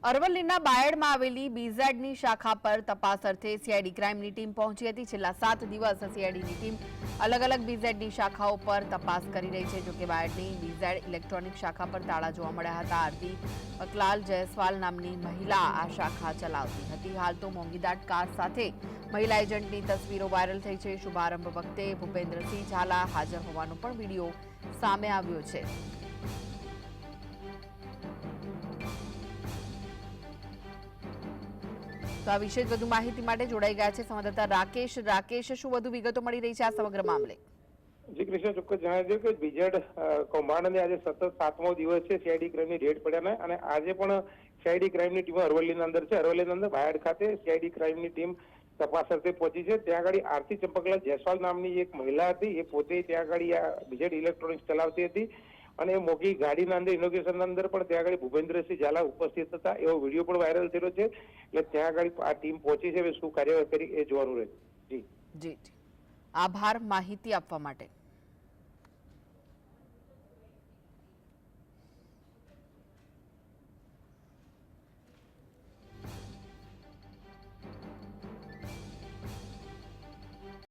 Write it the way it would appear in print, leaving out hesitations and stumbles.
અરવલ્લીના બાયડમાં આવેલી બીઝેડની શાખા પર તપાસ અર્થે સીઆઈડી ક્રાઇમની ટીમ પહોંચી હતી। છેલ્લા 7 દિવસ સીઆઈડીની ટીમ અલગ અલગ બીઝેડની શાખાઓ પર તપાસ કરી રહી છે। જોકે બાયડની બીઝેડ ઇલેક્ટ્રોનિક શાખા પર તાળા જોવા મળ્યા હતા। આરતી અકલાલ જયસ્વાલ નામની મહિલા આ શાખા ચલાવતી હતી। હાલ તો મોંઘીદાટ કાર સાથે મહિલા એજન્ટની તસવીરો વાયરલ થઈ છે। શુભારંભ વખતે ભૂપેન્દ્રસિંહ ઝાલા હાજર હોવાનો પણ વિડીયો સામે આવ્યો છે। તો આ વિશે વધુ માહિતી માટે જોડાઈ ગયા છે સંવાદદાતા રાકેશ। શું વધુ વિગતો મળી રહી છે આ સમગ્ર મામલે? જી કૃષ્ણ, ચોક્કસ જણાવી દઉં કે બીજેડ કૌભાંડને આજે સતત 7મો દિવસ છે સીઆઈડી ક્રાઇમની રેડ પડ્યા અને આજે પણ સીઆઈડી ક્રાઇમની ટીમ અરવલ્લીના અંદર છે। અરવલ્લીના અંદર બાયડ ખાતે સીઆઈડી ક્રાઇમની ટીમ તપાસ અર્થે પહોંચી છે। ત્યાં આગળ આરતી ચંપકલાલ જયસ્વાલ નામની એક મહિલા હતી, એ પોતે ત્યાં આગળ આ બીજેડ ઇલેક્ટ્રોનિક્સ ચલાવતી હતી અને મોટી ગાડીના અંદર ઇનોગ્રેશનના અંદર પણ ત્યાં આગળ ભૂપેન્દ્રસિંહ ઝાલા ઉપસ્થિત હતા, એવો વિડીયો પણ વાયરલ થયેલો છે। એટલે ત્યાં આગળ આ ટીમ પહોંચી છે, હવે શું કાર્યવાહી કરી એ જોવાનું રહેશે। જી જી, આભાર માહિતી આપવા માટે।